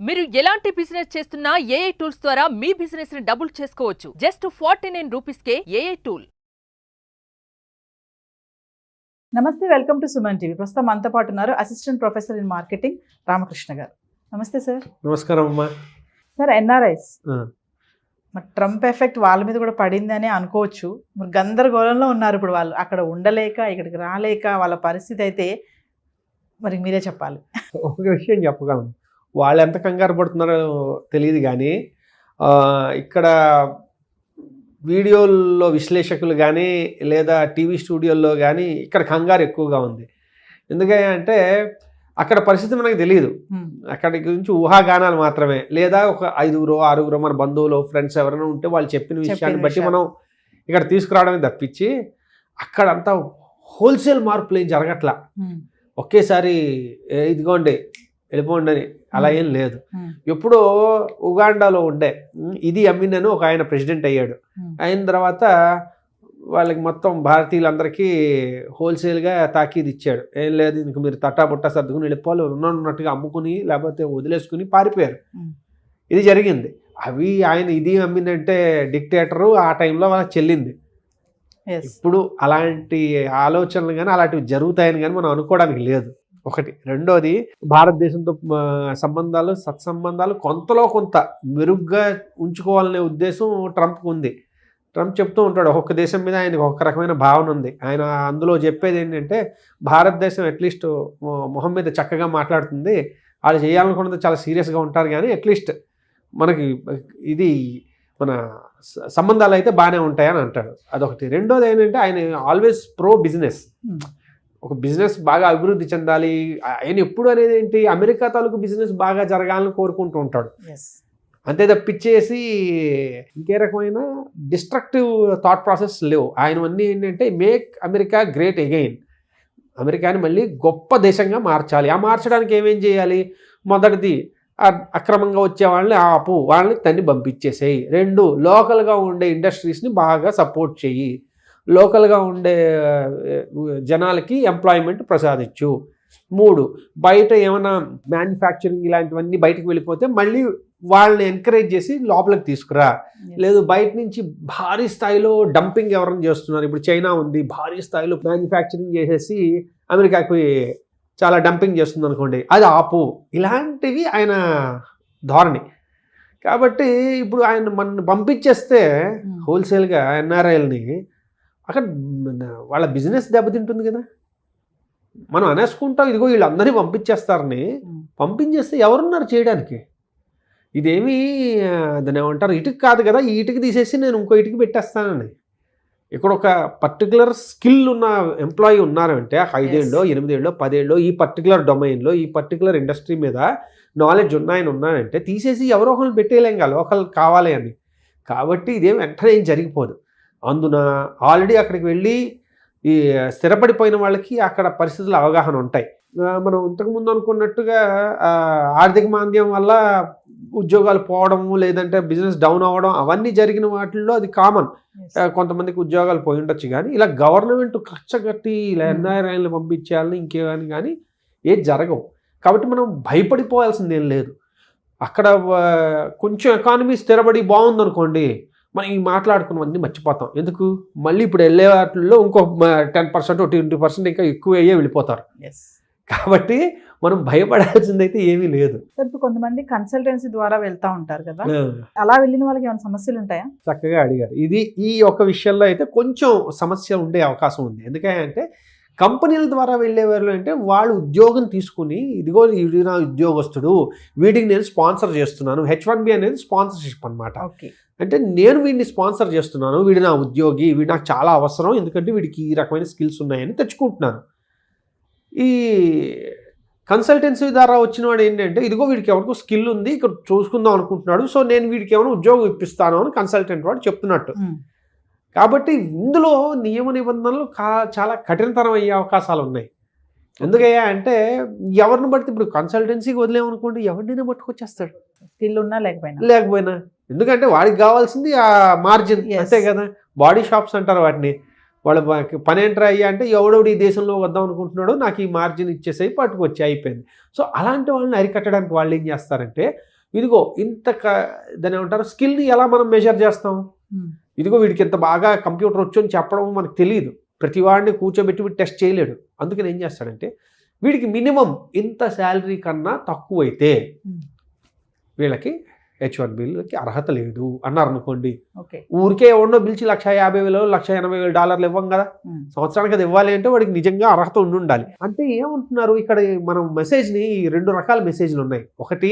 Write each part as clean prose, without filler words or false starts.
మీరు ఎలాంటి బిజినెస్ చేస్తున్నా ఏఐ టూల్స్ ద్వారా మీ బిజినెస్ ని డబుల్ చేసుకోవచ్చు. జస్ట్ 49 రూపీస్కే ఏఐ టూల్. నమస్తే, వెల్కమ్ టు సుమన్ టీవీ. ప్రస్తుతం మనతో పాటు ఉన్నారు assistant professor in marketing Ramakrishna garu. నమస్తే సార్. నమస్కారం అమ్మా. సార్, ఎన్ఆర్ఐస్ మరి ట్రంప్ ఎఫెక్ట్ వాళ్ళ మీద కూడా పడిందని అనుకోవచ్చు. మరి గందరగోళంలో ఉన్నారు ఇప్పుడు వాళ్ళు, అక్కడ ఉండలేక ఇక్కడికి రాలేక వాళ్ళ పరిస్థితి అయితే మరి మీరే చెప్పాలి. ఒక విషయం చెప్పగలను, వాళ్ళు ఎంత కంగారు పడుతున్నారో తెలియదు కానీ ఇక్కడ వీడియోల్లో విశ్లేషకులు కానీ లేదా టీవీ స్టూడియోల్లో కానీ ఇక్కడ కంగారు ఎక్కువగా ఉంది. ఎందుకంటే అక్కడ పరిస్థితి మనకు తెలియదు, అక్కడి గురించి ఊహాగానాలు మాత్రమే, లేదా ఒక 5-6 మన బంధువులు ఫ్రెండ్స్ ఎవరైనా ఉంటే వాళ్ళు చెప్పిన విషయాన్ని బట్టి మనం ఇక్కడ తీసుకురావడమే తప్పించి అక్కడంతా హోల్సేల్ మార్పులు ఏం జరగట్లా. ఒకేసారి ఇదిగోండి వెళ్ళిపోండి అని అలా ఏం లేదు. ఎప్పుడో ఉగాండాలో ఉండే ఇది అమీన్ అని ఒక ఆయన ప్రెసిడెంట్ అయ్యాడు. అయిన తర్వాత వాళ్ళకి మొత్తం భారతీయులందరికీ హోల్సేల్గా తాకీదు ఇచ్చాడు. ఏం లేదు, ఇంక మీరు తట్టాబుట్టా సర్దుకుని వెళ్ళిపోవాలి, ఉన్నట్టుగా అమ్ముకుని లేకపోతే వదిలేసుకుని పారిపోయారు. ఇది జరిగింది. అవి ఆయన ఇది అమీన్ అంటే డిక్టేటరు ఆ టైంలో వాళ్ళకి చెల్లింది. ఇప్పుడు అలాంటి ఆలోచనలు కానీ అలాంటివి జరుగుతాయని కానీ మనం అనుకోవడానికి లేదు. ఒకటి. రెండోది, భారతదేశంతో సంబంధాలు సత్సంబంధాలు కొంతలో కొంత మెరుగ్గా ఉంచుకోవాలనే ఉద్దేశం ట్రంప్కి ఉంది. ట్రంప్ చెప్తూ ఉంటాడు, ఒక్కొక్క దేశం మీద ఆయనకు ఒక రకమైన భావన ఉంది. ఆయన అందులో చెప్పేది ఏంటంటే భారతదేశం అట్లీస్ట్ మొహం మీద చక్కగా మాట్లాడుతుంది, వాళ్ళు చేయాలనుకున్నది చాలా సీరియస్గా ఉంటారు, కానీ అట్లీస్ట్ మనకి ఇది మన సంబంధాలు అయితే బాగానే ఉంటాయని అంటాడు. అదొకటి. రెండోది ఏంటంటే ఆయన ఆల్వేస్ ప్రో బిజినెస్. ఒక బిజినెస్ బాగా అభివృద్ధి చెందాలి. ఆయన ఎప్పుడు అనేది ఏంటి, అమెరికా తాలూకు బిజినెస్ బాగా జరగాలని కోరుకుంటూ ఉంటాడు. అంతే తప్పించేసి ఇంకే రకమైన డిస్ట్రక్టివ్ థాట్ ప్రాసెస్ లేవు ఆయనవన్నీ. ఏంటంటే మేక్ అమెరికా గ్రేట్ అగైన్, అమెరికాని మళ్ళీ గొప్ప దేశంగా మార్చాలి. ఆ మార్చడానికి ఏమేం చేయాలి? మొదటిది, అక్రమంగా వచ్చే వాళ్ళని ఆపు, వాళ్ళని తన్ని పంపించేసేయి. 2, లోకల్గా ఉండే ఇండస్ట్రీస్ని బాగా సపోర్ట్ చెయ్యి, లోకల్గా ఉండే జనాలకి ఎంప్లాయ్మెంట్ ప్రసాదించు. 3, బయట ఏమైనా మ్యానుఫ్యాక్చరింగ్ ఇలాంటివన్నీ బయటకు వెళ్ళిపోతే మళ్ళీ వాళ్ళని ఎంకరేజ్ చేసి లోపలికి తీసుకురా. లేదు, బయట నుంచి భారీ స్థాయిలో డంపింగ్ ఎవరైనా చేస్తున్నారు, ఇప్పుడు చైనా ఉంది, భారీ స్థాయిలో మ్యానుఫ్యాక్చరింగ్ చేసేసి అమెరికాకి చాలా డంపింగ్ చేస్తుంది అనుకోండి, అది ఆపు. ఇలాంటివి ఆయన ధోరణి. కాబట్టి ఇప్పుడు ఆయన మన పంపించేస్తే హోల్సేల్గా ఎన్ఆర్ఐల్ని, అక్కడ వాళ్ళ బిజినెస్ దెబ్బతింటుంది కదా. మనం అనేసుకుంటాం ఇదిగో వీళ్ళందరినీ పంపించేస్తారని. పంపించేస్తే ఎవరున్నారు చేయడానికి? ఇదేమీ దాన్ని ఏమంటారు, ఇటుక కాదు కదా, ఈ ఇటుక తీసేసి నేను ఇంకో ఇటుక పెట్టేస్తానని. ఇక్కడ ఒక పర్టికులర్ స్కిల్ ఉన్న ఎంప్లాయీ ఉన్నారంటే 5 ఏళ్ళో 8 ఏళ్ళో 10 ఏళ్ళో ఈ పర్టికులర్ డొమైన్లో ఈ పర్టికులర్ ఇండస్ట్రీ మీద నాలెడ్జ్ ఉన్నారంటే తీసేసి ఎవరో ఒకళ్ళు పెట్టేయలేం కదా, లోకల్ కావాలి అని. కాబట్టి ఇదేం వెంటనే ఏం జరిగిపోదు. అందున ఆల్రెడీ అక్కడికి వెళ్ళి ఈ స్థిరపడిపోయిన వాళ్ళకి అక్కడ పరిస్థితుల అవగాహన ఉంటాయి. మనం ఇంతకుముందు అనుకున్నట్టుగా ఆర్థిక మాంద్యం వల్ల ఉద్యోగాలు పోవడము, లేదంటే బిజినెస్ డౌన్ అవ్వడం, అవన్నీ జరిగిన వాటిల్లో అది కామన్. కొంతమందికి ఉద్యోగాలు పోయి ఉండొచ్చు, కానీ ఇలా గవర్నమెంట్ కచ్చగట్టి ఇలా ఎన్ఆర్ఐలు పంపించేయాలని ఇంకేమని కానీ ఏది జరగవు. కాబట్టి మనం భయపడిపోవాల్సింది ఏం లేదు. అక్కడ కొంచెం ఎకానమీ స్థిరపడి బాగుందనుకోండి, మనం ఈ మాట్లాడుకున్నవన్నీ మర్చిపోతాం. ఎందుకు? మళ్ళీ ఇప్పుడు వెళ్ళే వాటిల్లో ఇంకో 10% 20% ఇంకా ఎక్కువ అయ్యే వెళ్ళిపోతారు. కాబట్టి మనం భయపడాల్సింది అయితే ఏమీ లేదు. ఇప్పుడు కొంతమంది కన్సల్టెన్సీ ద్వారా వెళ్తూ ఉంటారు కదా, అలా వెళ్ళిన వాళ్ళకి ఏమైనా సమస్యలు ఉంటాయా? చక్కగా అడిగారు. ఈ ఒక విషయంలో అయితే కొంచెం సమస్య ఉండే అవకాశం ఉంది. ఎందుకంటే కంపెనీల ద్వారా వెళ్ళేవాళ్ళు అంటే వాళ్ళు ఉద్యోగం తీసుకుని, ఇదిగో వీడి నా ఉద్యోగస్తుడు, వీడికి నేను స్పాన్సర్ చేస్తున్నాను. H1B అనేది స్పాన్సర్షిప్ అనమాట. అంటే నేను వీడిని స్పాన్సర్ చేస్తున్నాను, వీడి నా ఉద్యోగి, వీడు నాకు చాలా అవసరం, ఎందుకంటే వీడికి ఈ రకమైన స్కిల్స్ ఉన్నాయని తెచ్చుకుంటున్నాను. ఈ కన్సల్టెన్సీ ద్వారా వచ్చిన వాడు ఏంటంటే, ఇదిగో వీడికి ఎవరికో స్కిల్ ఉంది, ఇక్కడ చూసుకుందాం అనుకుంటున్నాడు, సో నేను వీడికి ఏమైనా ఉద్యోగం ఇప్పిస్తాను అని కన్సల్టెంట్ వాడు చెప్తున్నట్టు. కాబట్టి ఇందులో నియమ నిబంధనలు చాలా కఠినతరం అయ్యే అవకాశాలు ఉన్నాయి. ఎందుకయ్యా అంటే ఎవరిని బట్టి, ఇప్పుడు కన్సల్టెన్సీకి వదిలేమనుకోండి, ఎవరినైనా పట్టుకొచ్చేస్తాడు, స్కిల్ ఉన్నా లేకపోయినా. ఎందుకంటే వాడికి కావాల్సింది ఆ మార్జిన్, అంతే కదా. బాడీ షాప్స్ అంటారు వాటిని. వాళ్ళ పని ఏంట్రా అయ్యా అంటే ఎవడెవడు ఈ దేశంలో వద్దాం అనుకుంటున్నాడో నాకు ఈ మార్జిన్ ఇచ్చేసేయి పట్టుకొచ్చి అయిపోయింది. సో అలాంటి వాళ్ళని అరికట్టడానికి వాళ్ళు ఏం చేస్తారంటే ఇదిగో దాని ఏమంటారు స్కిల్ని ఎలా మనం మెజర్ చేస్తాం, ఇదిగో వీడికి ఇంత బాగా కంప్యూటర్ వచ్చు అని చెప్పడం మనకు తెలియదు. ప్రతి వాడిని కూర్చోబెట్టి వీడు టెస్ట్ చేయలేడు. అందుకని ఏం చేస్తాడంటే వీడికి మినిమం ఇంత శాలరీ కన్నా తక్కువైతే వీళ్ళకి H1Bలకి అర్హత లేదు అన్నారు అనుకోండి, ఊరికే ఎవడో పిలిచి $150,000 $180,000 ఇవ్వం కదా, సంవత్సరానికి అది ఇవ్వాలి అంటే వాడికి నిజంగా అర్హత ఉండాలి. అంటే ఏమంటున్నారు ఇక్కడ మనం మెసేజ్ని 2 రకాల మెసేజ్లు ఉన్నాయి. ఒకటి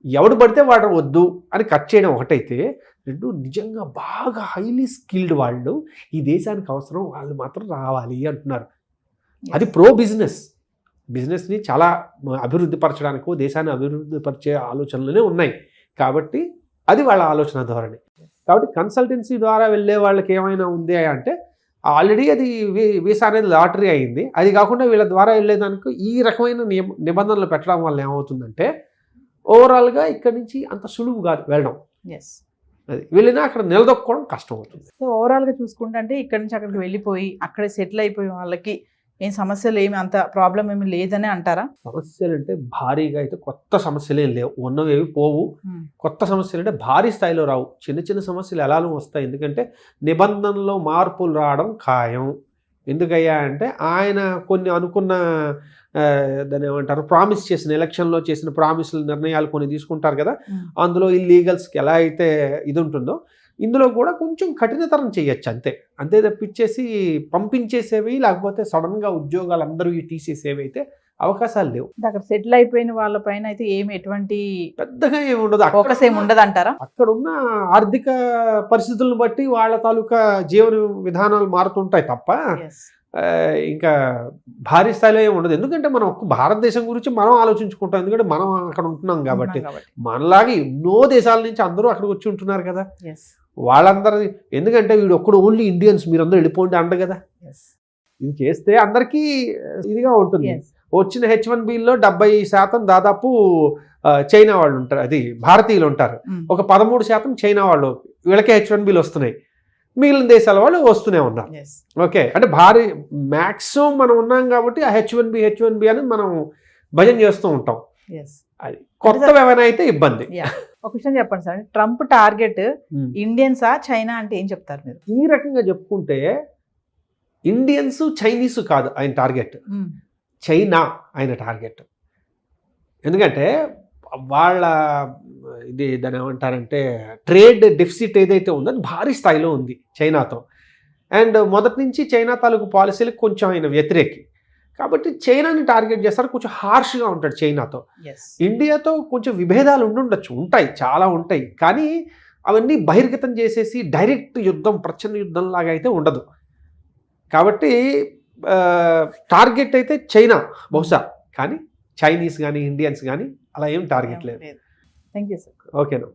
ఎవడు పడితే వాడు వద్దు అని కట్ చేయడం ఒకటైతే, 2 నిజంగా బాగా హైలీ స్కిల్డ్ వాళ్ళు ఈ దేశానికి అవసరం వాళ్ళు మాత్రం రావాలి అంటున్నారు. అది ప్రో బిజినెస్ని చాలా అభివృద్ధి పరచడానికో దేశాన్ని అభివృద్ధి పరిచే ఆలోచనలనే ఉన్నాయి. కాబట్టి అది వాళ్ళ ఆలోచన ధోరణి. కాబట్టి కన్సల్టెన్సీ ద్వారా వెళ్ళే వాళ్ళకి ఏమైనా ఉంది అంటే ఆల్రెడీ అది వీసా అనేది లాటరీ అయింది. అది కాకుండా వీళ్ళ ద్వారా వెళ్ళేదానికి ఈ రకమైన నిబంధనలు పెట్టడం వల్ల ఏమవుతుందంటే ఓవరాల్గా ఇక్కడి నుంచి అంత సులువు కాదు వెళ్ళడం. అది వెళ్ళినా అక్కడ నిలదొక్కుకోవడం కష్టం అవుతుంది. సో ఓవరాల్గా చూసుకుంటే అంటే ఇక్కడ నుంచి అక్కడికి వెళ్ళిపోయి అక్కడే సెటిల్ అయిపోయి వాళ్ళకి ఏం సమస్యలు ఏమి అంత ప్రాబ్లం ఏమి లేదని అంటారా? సమస్యలు అంటే భారీగా అయితే కొత్త సమస్యలు ఏం లేవు, ఉన్నవేవి పోవు. కొత్త సమస్యలు అంటే భారీ స్థాయిలో రావు, చిన్న చిన్న సమస్యలు ఎలానో వస్తాయి. ఎందుకంటే నిబంధనలో మార్పులు రావడం ఖాయం. ఎందుకయ్యా అంటే ఆయన కొన్ని అనుకున్న దాన్ని ఏమంటారు ప్రామిస్ చేసిన ఎలక్షన్లో చేసిన ప్రామిస్ల నిర్ణయాలు కొన్ని తీసుకుంటారు కదా, అందులో ఇల్లీగల్స్కి ఎలా అయితే ఇది ఉంటుందో ఇందులో కూడా కొంచెం కఠినతరం చేయొచ్చు అంతే తప్పించేసి పంపించేసేవి లేకపోతే సడన్గా ఉద్యోగాలు అందరూ తీసేసేవి అయితే అవకాశాలు లేవు. అక్కడ సెటిల్ అయిపోయిన వాళ్ళ పైన అయితే ఎటువంటి పెద్దగా ఏమి ఉండదు, ఫోకస్ ఏమి ఉండదు అంటారా? అక్కడ ఉన్న ఆర్థిక పరిస్థితులను బట్టి వాళ్ళ తాలూకా జీవన విధానాలు మారుతుంటాయి తప్ప ఇంకా భారీ స్థాయిలో ఏమి ఉండదు. ఎందుకంటే మనం భారతదేశం గురించి మనం ఆలోచించుకుంటాం, ఎందుకంటే మనం అక్కడ ఉంటున్నాం కాబట్టి. మనలాగే ఎన్నో దేశాల నుంచి అందరూ అక్కడికి వచ్చి ఉంటున్నారు కదా, వాళ్ళందరూ ఎందుకంటే వీడు ఒక్కడు ఓన్లీ ఇండియన్స్ మీరందరూ వెళ్ళిపోండి అండ కదా. ఇది చేస్తే అందరికీ ఇదిగా ఉంటుంది. వచ్చిన H1Bలో 70% దాదాపు చైనా వాళ్ళు ఉంటారు, అది భారతీయులు ఉంటారు. ఒక 13% చైనా వాళ్ళు, వీళ్ళకే H1Bలు వస్తున్నాయి. మిగిలిన దేశాల వాళ్ళు వస్తూనే ఉన్నారు. ఓకే, అంటే భారీ మ్యాక్సిమం మనం ఉన్నాం కాబట్టి ఆ H1B అని మనం భజన చేస్తూ ఉంటాం. అది కొత్త ఏమైనా అయితే ఇబ్బంది. ఒక విషయం చెప్పండి సార్, ట్రంప్ టార్గెట్ ఇండియన్సా చైనా అంటే ఏం చెప్తారు మీరు? ఈ రకంగా చెప్పుకుంటే ఇండియన్స్ చైనీస్ కాదు ఆయన టార్గెట్, చైనా ఆయన టార్గెట్. ఎందుకంటే వాళ్ళ దాని ఏమంటారంటే ట్రేడ్ డెఫిసిట్ ఏదైతే ఉందో అది భారీ స్థాయిలో ఉంది చైనాతో. అండ్ మొదటి నుంచి చైనా తాలూకు పాలసీలకు కొంచెం ఆయన వ్యతిరేకి కాబట్టి చైనాని టార్గెట్ చేస్తారు. కొంచెం హార్ష్గా ఉంటాడు చైనాతో. ఇండియాతో కొంచెం విభేదాలు ఉండొచ్చు, ఉంటాయి, చాలా ఉంటాయి. కానీ అవన్నీ బహిర్గతం చేసేసి డైరెక్ట్ యుద్ధం ప్రచండ యుద్ధం లాగా అయితే ఉండదు. కాబట్టి టార్గెట్ అయితే చైనా బహుశా, కానీ చైనీస్ కానీ ఇండియన్స్ కానీ అలా ఏం టార్గెట్ లేదు. Thank you sir. ఓకేనా.